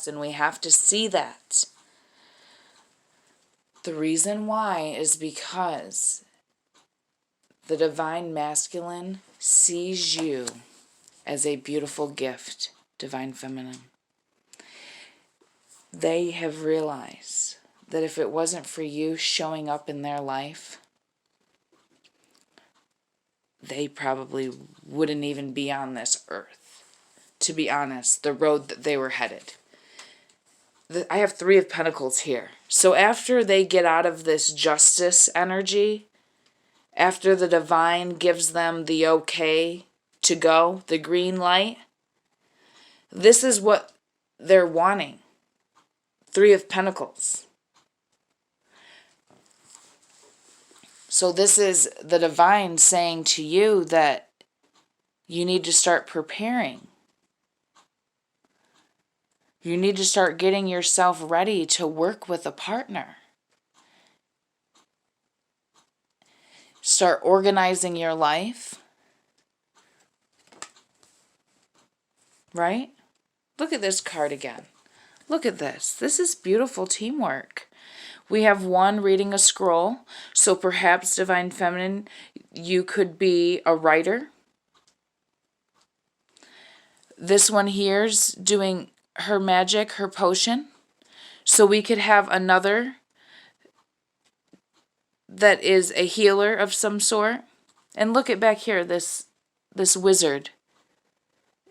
and we have to see that. The reason why is because the divine masculine sees you as a beautiful gift, divine feminine. They have realized that if it wasn't for you showing up in their life, they probably wouldn't even be on this earth. To be honest, the road that they were headed. I have 3 of Pentacles here. So after they get out of this justice energy, after the divine gives them the okay to go, the green light, this is what they're wanting. 3 of Pentacles. So this is the divine saying to you that you need to start preparing. You need to start getting yourself ready to work with a partner. Start organizing your life. Right? Look at this card again. Look at this. This is beautiful teamwork. We have 1 reading a scroll. So perhaps, Divine Feminine, you could be a writer. This one here's doing her magic, her potion. So we could have another that is a healer of some sort. And look at back here, this wizard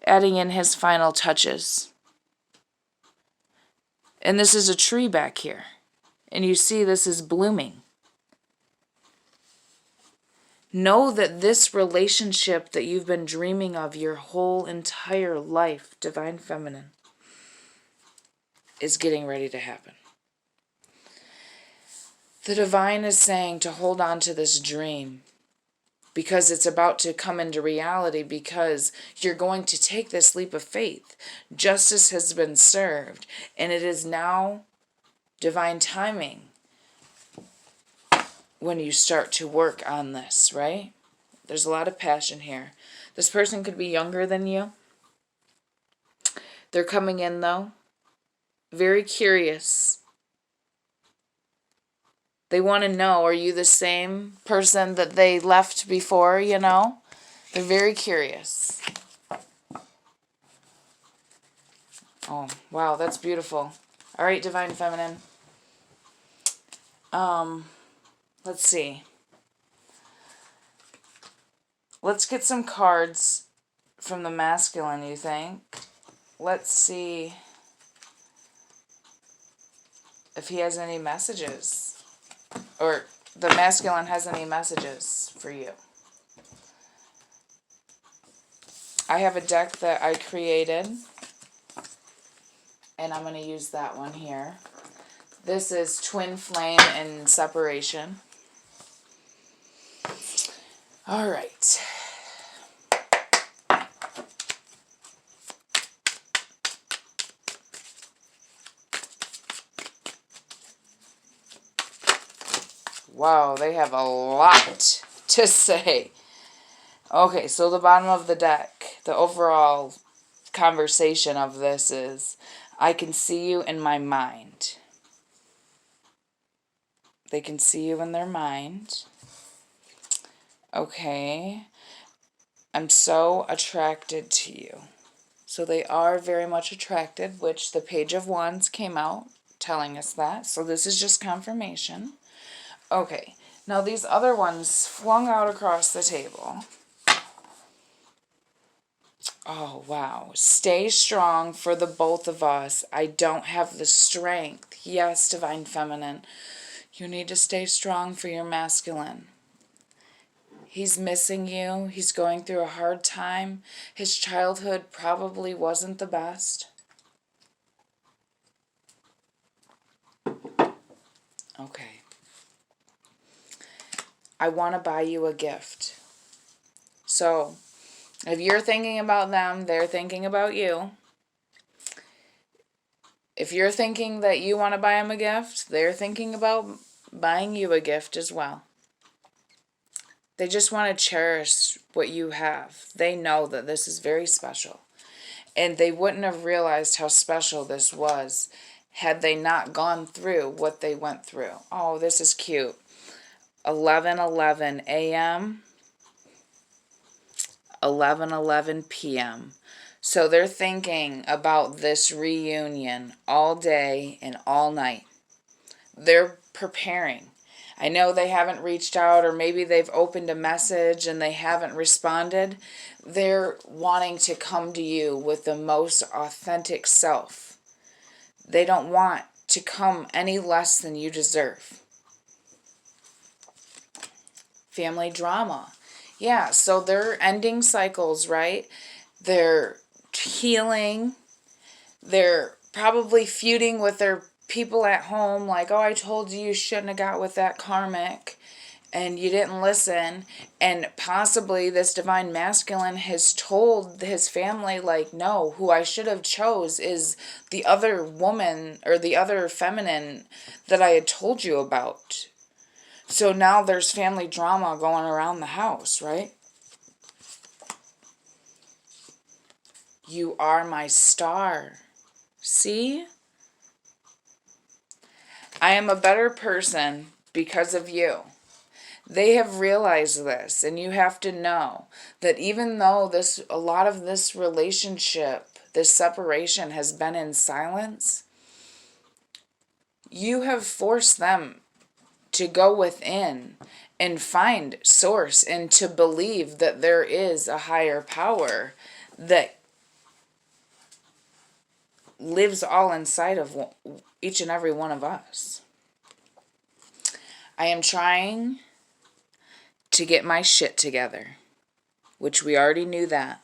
adding in his final touches. And this is a tree back here. And you see this is blooming. Know that this relationship that you've been dreaming of your whole entire life, Divine Feminine, is getting ready to happen. The divine is saying to hold on to this dream because it's about to come into reality, because you're going to take this leap of faith. Justice has been served, and it is now divine timing when you start to work on this, right? There's a lot of passion here. This person could be younger than you. They're coming in, though, very curious. They want to know, are you the same person that they left before, you know? They're very curious. Oh, wow, that's beautiful. All right, Divine Feminine. Let's see. Let's get some cards from the masculine, you think? Let's see if he has any messages, or the masculine has any messages for you. I have a deck that I created, and I'm going to use that one here. This is Twin Flame and Separation. All right. Wow, they have a lot to say. Okay, so the bottom of the deck, the overall conversation of this is, I can see you in my mind. They can see you in their mind. Okay. I'm so attracted to you. So they are very much attracted, which the Page of Wands came out telling us that. So this is just confirmation. Okay. Now these other ones flung out across the table. Oh, wow. Stay strong for the both of us. I don't have the strength. Yes, Divine Feminine. You need to stay strong for your masculine. He's missing you. He's going through a hard time. His childhood probably wasn't the best. Okay. I want to buy you a gift. So, if you're thinking about them, they're thinking about you. If you're thinking that you want to buy them a gift, they're thinking about buying you a gift as well. They just want to cherish what you have. They know that this is very special. And they wouldn't have realized how special this was had they not gone through what they went through. Oh, this is cute. 11:11 a.m., 11:11 p.m. So they're thinking about this reunion all day and all night. They're preparing. I know they haven't reached out, or maybe they've opened a message and they haven't responded. They're wanting to come to you with the most authentic self. They don't want to come any less than you deserve. Family drama. Yeah, so they're ending cycles, right? They're healing. They're probably feuding with their people at home, like, oh, I told you you shouldn't have got with that karmic and you didn't listen. And possibly this divine masculine has told his family, like, no, who I should have chose is the other woman or the other feminine that I had told you about. So now there's family drama going around the house, right? You are my star. See? I am a better person because of you. They have realized this, and you have to know that even though a lot of this relationship, this separation has been in silence, you have forced them to go within and find source and to believe that there is a higher power that lives all inside of each and every one of us. I am trying to get my shit together, which we already knew that.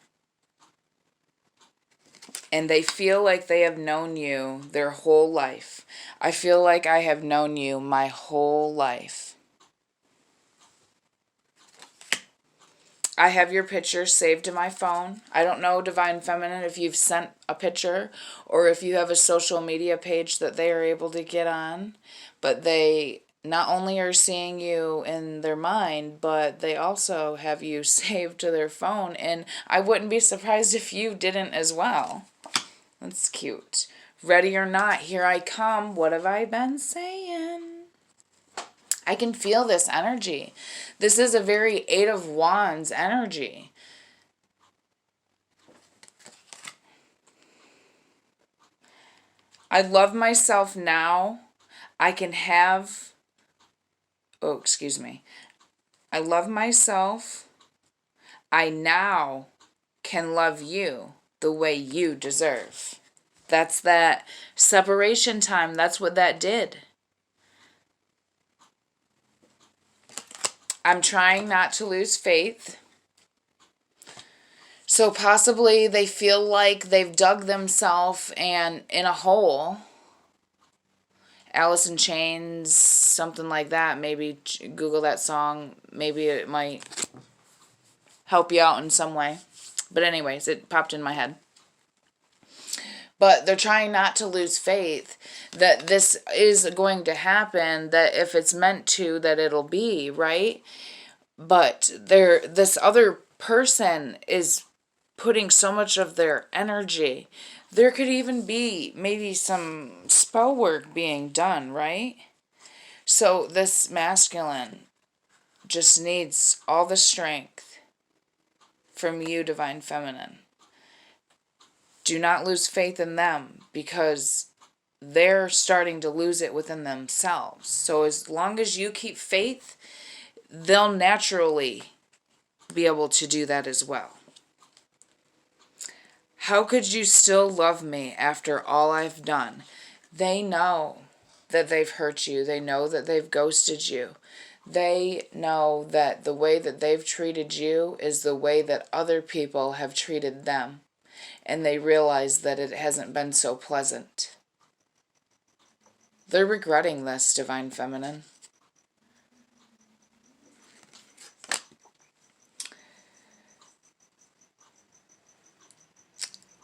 And they feel like they have known you their whole life. I feel like I have known you my whole life. I have your picture saved to my phone. I don't know, Divine Feminine, if you've sent a picture or if you have a social media page that they are able to get on. But they not only are seeing you in their mind, but they also have you saved to their phone. And I wouldn't be surprised if you didn't as well. That's cute. Ready or not, here I come. What have I been saying? I can feel this energy. This is a very Eight of Wands energy. I love myself now. I can have... Oh, excuse me. I love myself. I now can love you the way you deserve. That's that separation time. That's what that did. I'm trying not to lose faith. So possibly they feel like they've dug themselves in a hole. Alice in Chains, something like that. Maybe Google that song. Maybe it might help you out in some way. But anyways, it popped in my head. But they're trying not to lose faith that this is going to happen, that if it's meant to, that it'll be, right? But this other person is putting so much of their energy. There could even be maybe some spell work being done, right? So this masculine just needs all the strength from you, Divine Feminine. Do not lose faith in them because they're starting to lose it within themselves. So as long as you keep faith, they'll naturally be able to do that as well. How could you still love me after all I've done? They know that they've hurt you. They know that they've ghosted you. They know that the way that they've treated you is the way that other people have treated them. And they realize that it hasn't been so pleasant. They're regretting this, Divine Feminine.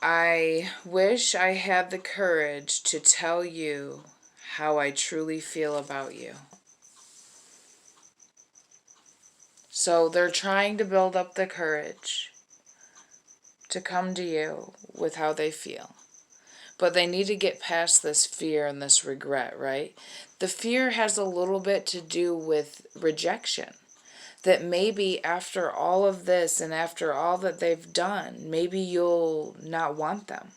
I wish I had the courage to tell you how I truly feel about you. So they're trying to build up the courage to come to you with how they feel. But they need to get past this fear and this regret, right? The fear has a little bit to do with rejection. That maybe after all of this and after all that they've done, maybe you'll not want them.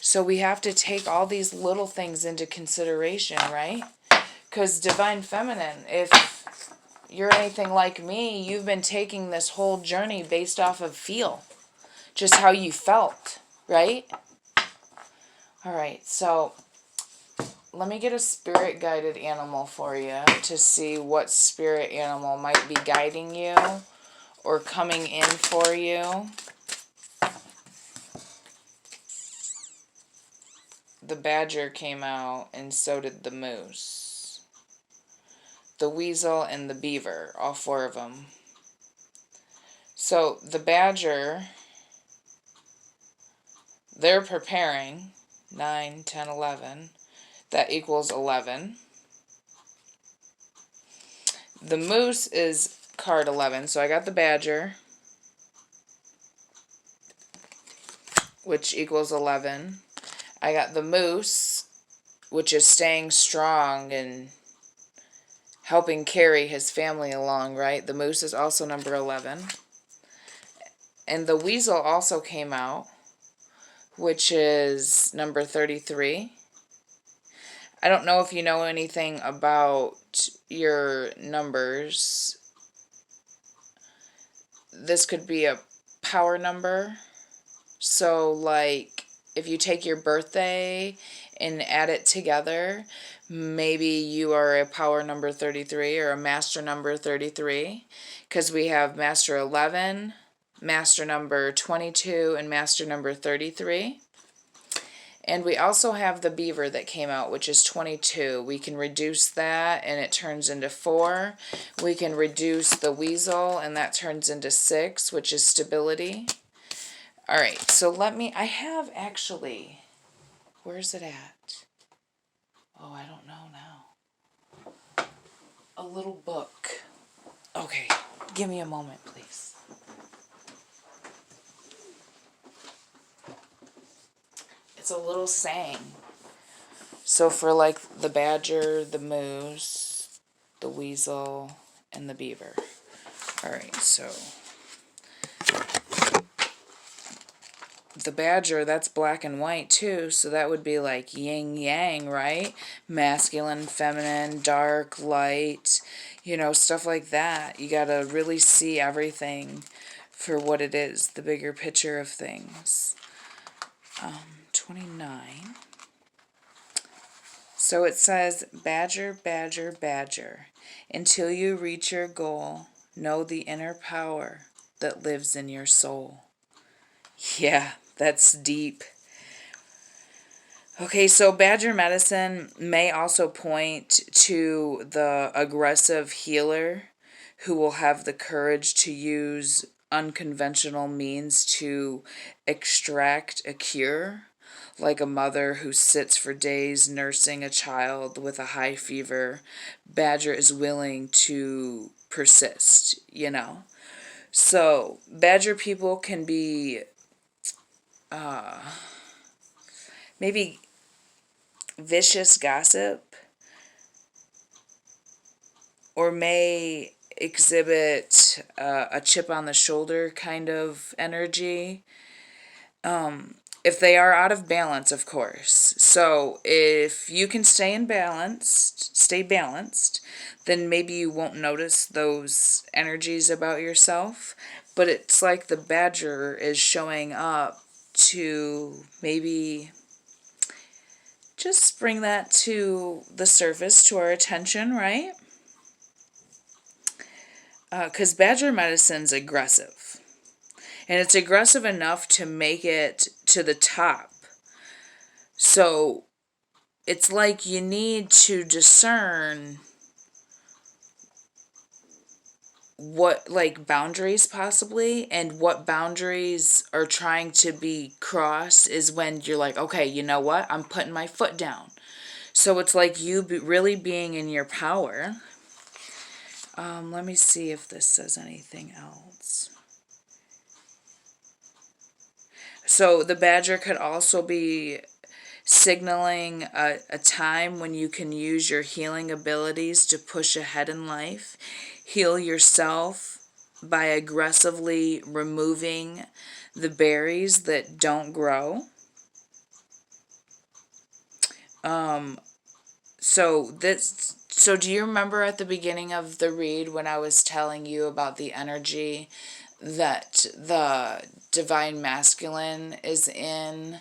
So we have to take all these little things into consideration, right? Because Divine Feminine, if you're anything like me, you've been taking this whole journey based off of feel. Just how you felt, right? All right, so let me get a spirit guided animal for you to see what spirit animal might be guiding you or coming in for you. The badger came out, and so did the moose. The weasel and the beaver, all four of them. So the badger, they're preparing. 9, 10, 11. That equals 11. The moose is card 11. So I got the badger, which equals 11. I got the moose, which is staying strong and helping carry his family along, right? The moose is also number 11. And the weasel also came out, which is number 33. I don't know if you know anything about your numbers. This could be a power number. So, like, if you take your birthday and add it together, maybe you are a power number 33 or a master number 33. Because we have master 11, master number 22, and master number 33. And we also have the beaver that came out, which is 22. We can reduce that, and it turns into 4. We can reduce the weasel, and that turns into 6, which is stability. All right, so I have actually, where's it at? Oh, I don't know now. A little book. Okay, give me a moment, please. It's a little saying. So for like the badger, the moose, the weasel, and the beaver. All right, so the badger, that's black and white too, so that would be like yin yang, right? Masculine, feminine, dark, light, stuff like that. You gotta really see everything for what it is, the bigger picture of things. 29. So it says, badger, badger, badger. Until you reach your goal, know the inner power that lives in your soul. Yeah, that's deep. Okay, so badger medicine may also point to the aggressive healer who will have the courage to use unconventional means to extract a cure, like a mother who sits for days nursing a child with a high fever. Badger is willing to persist, So, badger people can be maybe vicious gossip, or may exhibit a chip on the shoulder kind of energy. If they are out of balance, of course. So if you can stay balanced, then maybe you won't notice those energies about yourself. But it's like the badger is showing up to maybe just bring that to the surface, to our attention, right? Because badger medicine's aggressive. And it's aggressive enough to make it to the top. So it's like you need to discern what, like, boundaries possibly, and what boundaries are trying to be crossed is when you're like, okay, you know what? I'm putting my foot down. So it's like you really being in your power. Let me see if this says anything else. So the badger could also be signaling a time when you can use your healing abilities to push ahead in life. Heal yourself by aggressively removing the berries that don't grow. So do you remember at the beginning of the read when I was telling you about the energy that the divine masculine is in,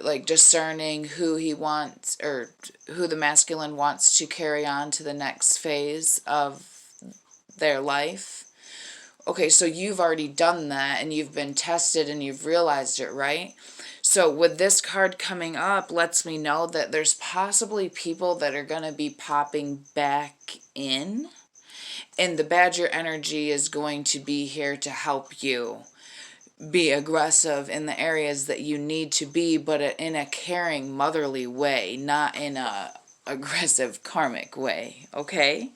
like discerning who he wants, or who the masculine wants to carry on to the next phase of their life? Okay, so you've already done that and you've been tested and you've realized it, right? So with this card coming up, lets me know that there's possibly people that are going to be popping back in, and the badger energy is going to be here to help you be aggressive in the areas that you need to be, but in a caring, motherly way, not in a aggressive, karmic way, okay?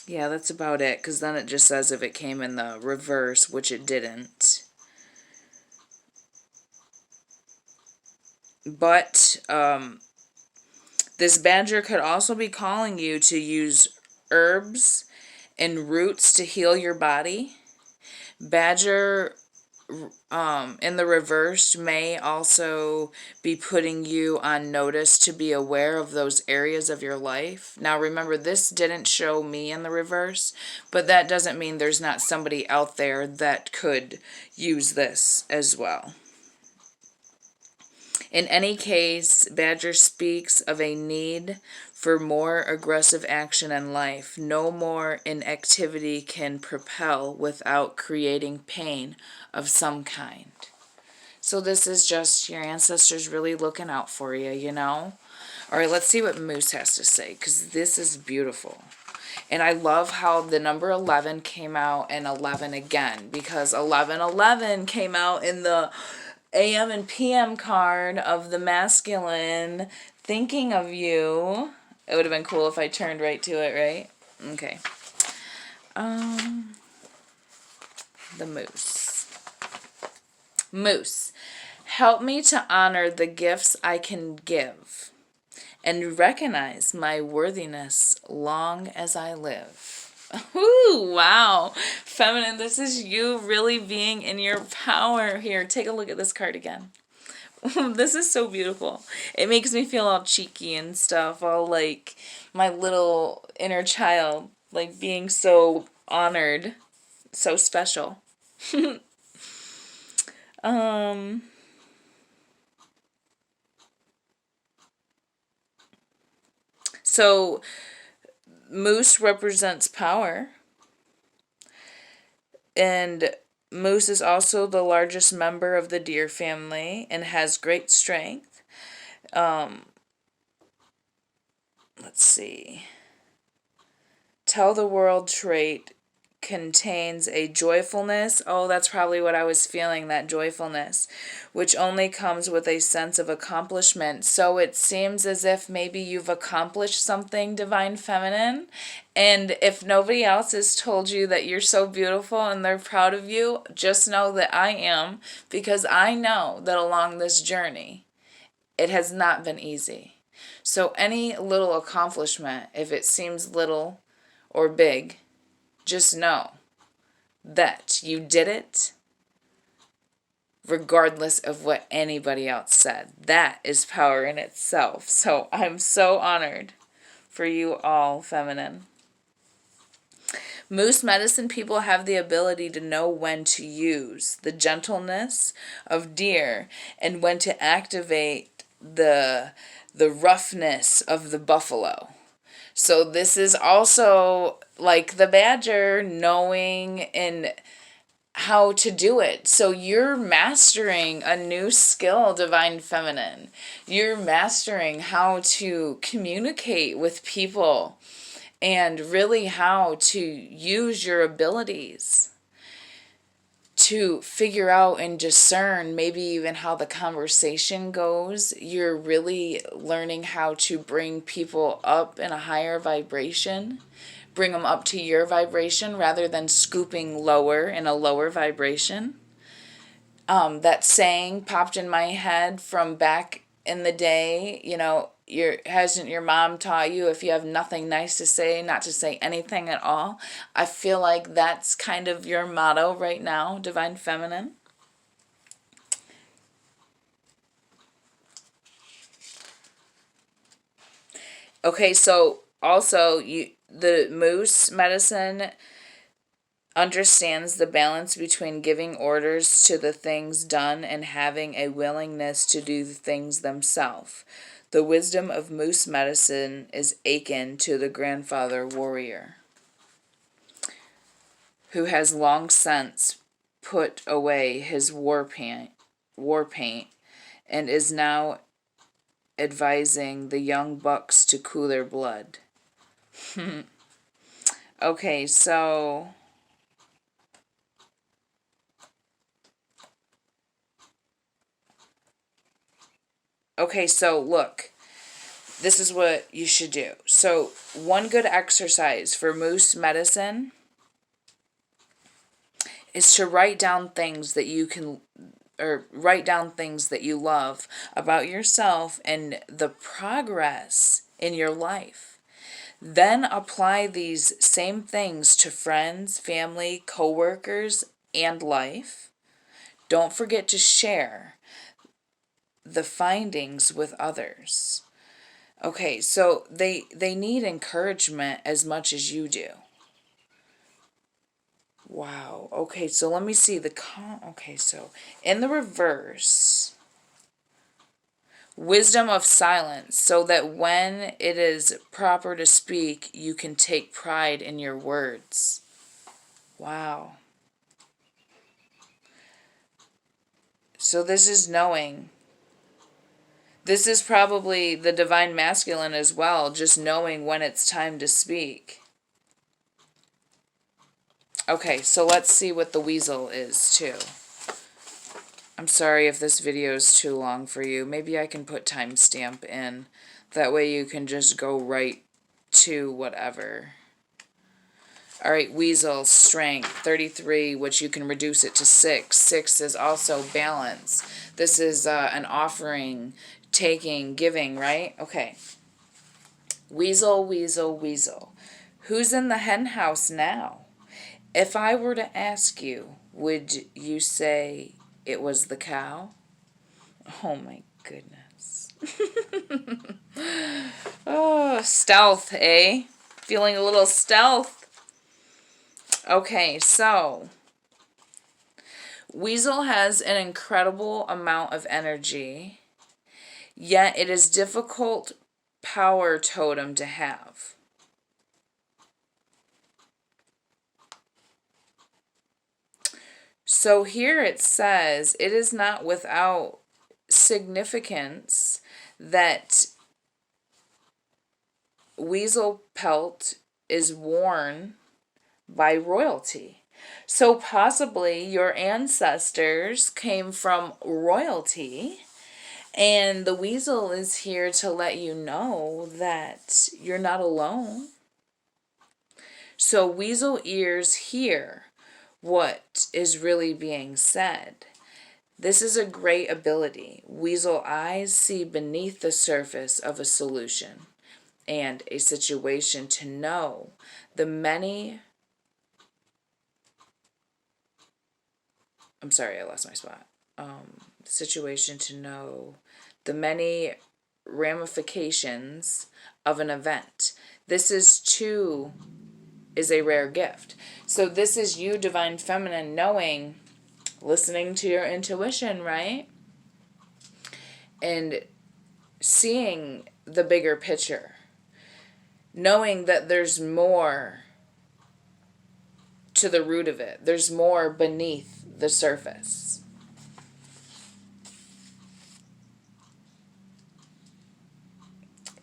Yeah, that's about it, because then it just says if it came in the reverse, which it didn't. But this badger could also be calling you to use herbs and roots to heal your body. Badger in the reverse may also be putting you on notice to be aware of those areas of your life. Now remember, this didn't show me in the reverse, but that doesn't mean there's not somebody out there that could use this as well. In any case, Badger speaks of a need for more aggressive action in life. No more inactivity can propel without creating pain of some kind. So this is just your ancestors really looking out for you, you know? All right, let's see what Moose has to say, because this is beautiful. And I love how the number 11 came out and 11 again, because 1111 came out in the AM and PM card of the masculine thinking of you. It would have been cool if I turned right to it, right? Okay. The moose. Moose. Help me to honor the gifts I can give and recognize my worthiness long as I live. Ooh, wow. Feminine, this is you really being in your power here. Take a look at this card again. This is so beautiful. It makes me feel all cheeky and stuff, all like my little inner child, like being so honored, so special. So moose represents power, and moose is also the largest member of the deer family and has great strength. Let's see. Tell the world trait contains a joyfulness. Oh, that's probably what I was feeling, that joyfulness, which only comes with a sense of accomplishment. So it seems as if maybe you've accomplished something, Divine Feminine. And if nobody else has told you that you're so beautiful and they're proud of you, just know that I am, because I know that along this journey, it has not been easy. So any little accomplishment, if it seems little or big, just know that you did it regardless of what anybody else said. That is power in itself. So I'm so honored for you all, Feminine. Moose medicine people have the ability to know when to use the gentleness of deer and when to activate the roughness of the buffalo. So this is also like the badger, knowing and how to do it. So you're mastering a new skill, Divine Feminine. You're mastering how to communicate with people and really how to use your abilities to figure out and discern maybe even how the conversation goes. You're really learning how to bring people up in a higher vibration, bring them up to your vibration rather than scooping lower in a lower vibration. That saying popped in my head from back in the day, hasn't your mom taught you if you have nothing nice to say, not to say anything at all? I feel like that's kind of your motto right now, Divine Feminine. Okay, so also the moose medicine understands the balance between giving orders to the things done and having a willingness to do the things themselves. The wisdom of moose medicine is akin to the grandfather warrior, who has long since put away his war paint, and is now advising the young bucks to cool their blood. Okay, so look, this is what you should do. So one good exercise for moose medicine is to write down things that you can, or write down things that you love about yourself and the progress in your life. Then apply these same things to friends, family, coworkers, and life. Don't forget to share the findings with others. Okay, so they need encouragement as much as you do. Wow. Okay, so let me see okay, so in the reverse, wisdom of silence, so that when it is proper to speak, you can take pride in your words. Wow. So this is knowing. This is probably the divine masculine as well, just knowing when it's time to speak. Okay, so let's see what the weasel is too. I'm sorry if this video is too long for you. Maybe I can put timestamp in. That way you can just go right to whatever. Alright, weasel, strength, 33, which you can reduce it to 6. 6 is also balance. This is an offering, taking, giving, right? Okay. Weasel, weasel, weasel. Who's in the hen house now? If I were to ask you, would you say it was the cow? Oh my goodness. Oh, stealth, eh? Feeling a little stealth. Okay, so weasel has an incredible amount of energy, yet it is difficult power totem to have. So here it says, it is not without significance that weasel pelt is worn by royalty. So possibly your ancestors came from royalty, and the weasel is here to let you know that you're not alone. So weasel ears hear what is really being said. This is a great ability. Weasel eyes see beneath the surface of a solution and a situation to know the many... I'm sorry, I lost my spot. Situation to know the many ramifications of an event. This is a rare gift. So this is you, Divine Feminine, knowing, listening to your intuition, right? And seeing the bigger picture. Knowing that there's more to the root of it. There's more beneath the surface.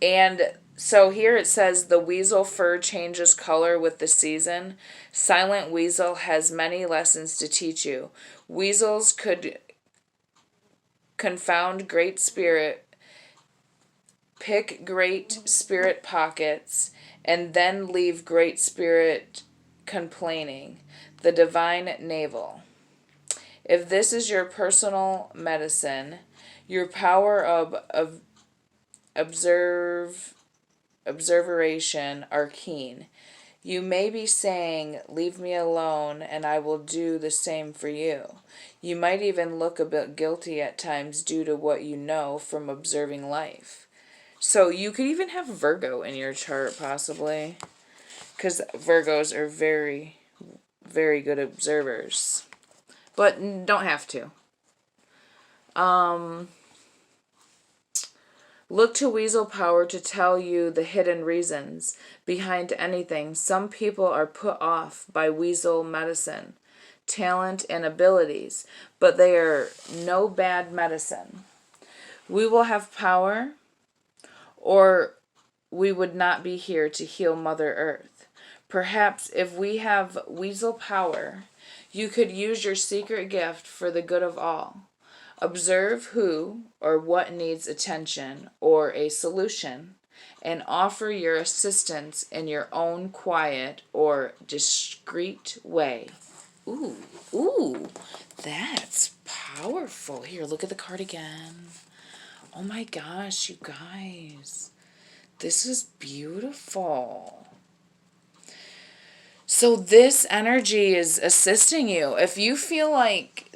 And so here it says the weasel fur changes color with the season. Silent weasel has many lessons to teach you. Weasels could confound great spirit Pick great spirit pockets, and then leave great spirit complaining. The divine navel. If this is your personal medicine, your power of observation are keen. You may be saying, "Leave me alone, and I will do the same for you." You might even look a bit guilty at times due to what you know from observing life. So you could even have Virgo in your chart, possibly, because Virgos are very, very good observers, but don't have to. Look to weasel power to tell you the hidden reasons behind anything. Some people are put off by weasel medicine, talent, and abilities, but they are no bad medicine. We will have power, or we would not be here to heal Mother Earth. Perhaps if we have weasel power, you could use your secret gift for the good of all. Observe who or what needs attention or a solution, and offer your assistance in your own quiet or discreet way. Ooh, ooh, that's powerful. Here, look at the card again. Oh my gosh, you guys. This is beautiful. So this energy is assisting you. If you feel like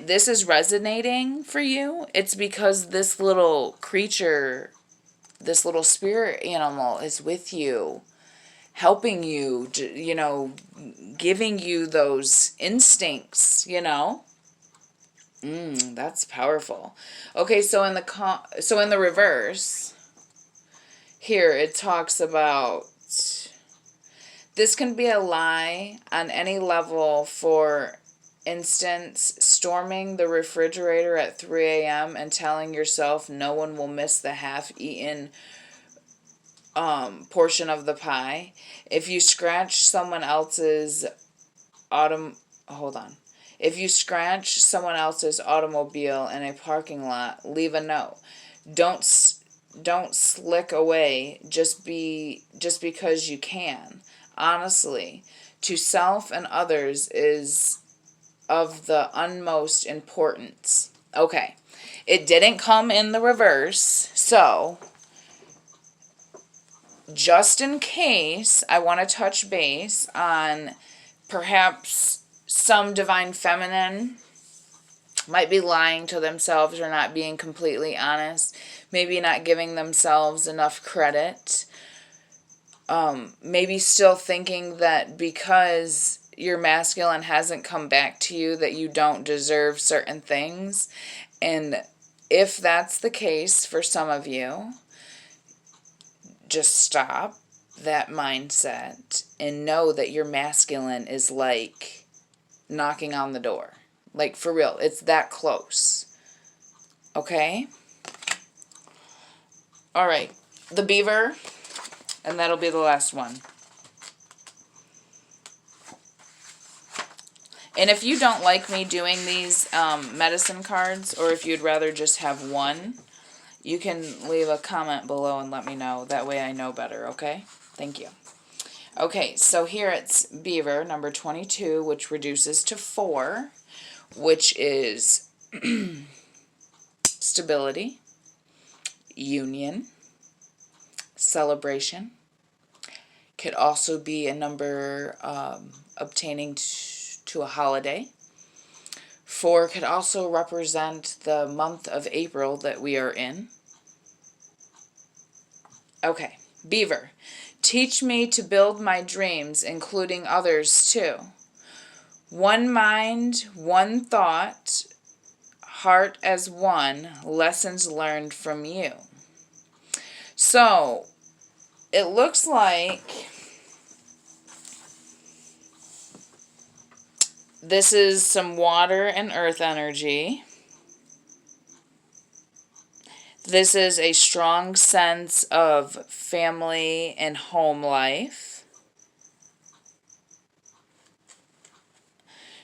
this is resonating for you, it's because this little creature, this little spirit animal is with you, helping you, giving you those instincts, that's powerful. Okay, so in the reverse, here it talks about this can be a lie on any level. For instance, storming the refrigerator at 3 a.m. and telling yourself no one will miss the half-eaten portion of the pie. If you scratch someone else's If you scratch someone else's automobile in a parking lot, leave a note. Don't slick away just because you can. Honestly, to self and others is of the utmost importance. Okay, it didn't come in the reverse, so just in case, I want to touch base on perhaps some divine feminine might be lying to themselves or not being completely honest, maybe not giving themselves enough credit. Maybe still thinking that because your masculine hasn't come back to you that you don't deserve certain things. And if that's the case for some of you, just stop that mindset and know that your masculine is like knocking on the door. Like, for real, it's that close. Okay? All right, the beaver. And that'll be the last one. And if you don't like me doing these medicine cards, or if you'd rather just have one, you can leave a comment below and let me know. That way I know better, okay? Thank you. Okay, so here it's beaver, number 22, which reduces to 4, which is stability, union, celebration. Could also be a number obtaining to a holiday. 4 could also represent the month of April that we are in. Okay, beaver. Teach me to build my dreams, including others too. One mind, one thought, heart as one, lessons learned from you. So, it looks like this is some water and earth energy. This is a strong sense of family and home life.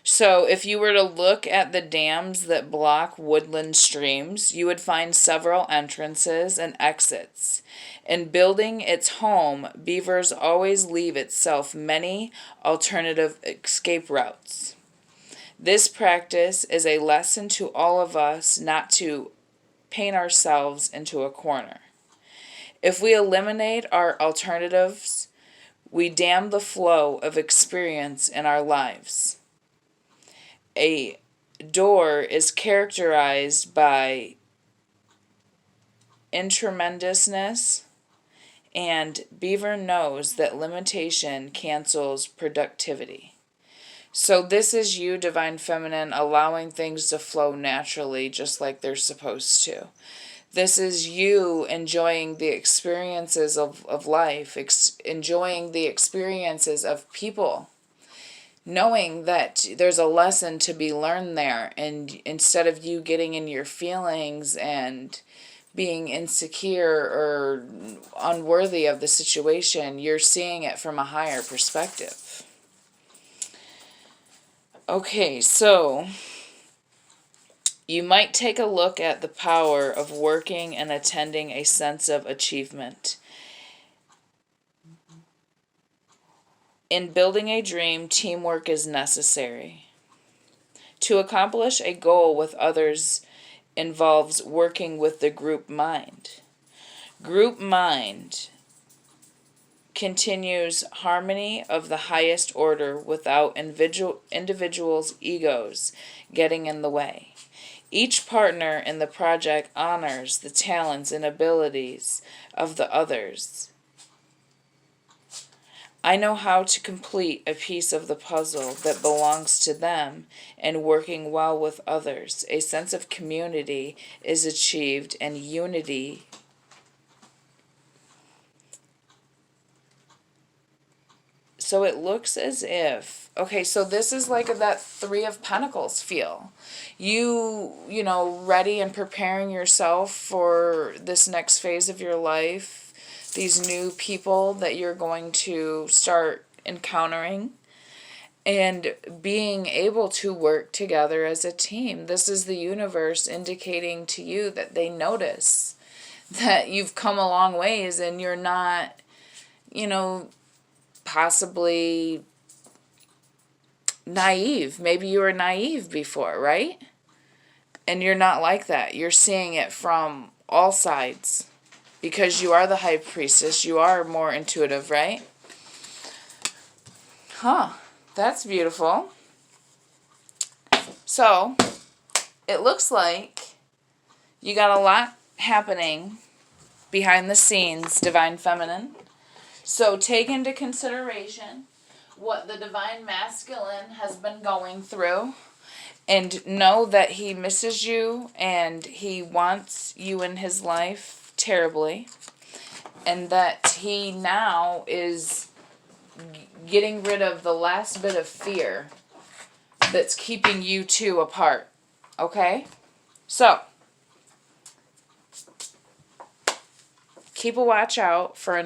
So if you were to look at the dams that block woodland streams, you would find several entrances and exits. In building its home, beavers always leave itself many alternative escape routes. This practice is a lesson to all of us not to paint ourselves into a corner. If we eliminate our alternatives, we dam the flow of experience in our lives. A door is characterized by intremendousness, and Beaver knows that limitation cancels productivity. So this is you, Divine Feminine, allowing things to flow naturally just like they're supposed to. This is you enjoying the experiences of life, enjoying the experiences of people, knowing that there's a lesson to be learned there, and instead of you getting in your feelings and being insecure or unworthy of the situation, you're seeing it from a higher perspective. Okay, so you might take a look at the power of working and attending a sense of achievement. In building a dream, teamwork is necessary. To accomplish a goal with others involves working with the group mind. Group mind continues harmony of the highest order without individuals' egos getting in the way. Each partner in the project honors the talents and abilities of the others. I know how to complete a piece of the puzzle that belongs to them, and working well with others. A sense of community is achieved and unity so it looks as if, okay, so this is like that Three of Pentacles feel. You know, ready and preparing yourself for this next phase of your life, these new people that you're going to start encountering, and being able to work together as a team. This is the universe indicating to you that they notice that you've come a long ways and you're not, possibly naive. Maybe you were naive before, right? And you're not like that. You're seeing it from all sides. Because you are the High Priestess, you are more intuitive, right? That's beautiful. So, it looks like you got a lot happening behind the scenes, Divine Feminine. So take into consideration what the Divine Masculine has been going through, and know that he misses you and he wants you in his life terribly, and that he now is getting rid of the last bit of fear that's keeping you two apart. Okay? So, keep a watch out for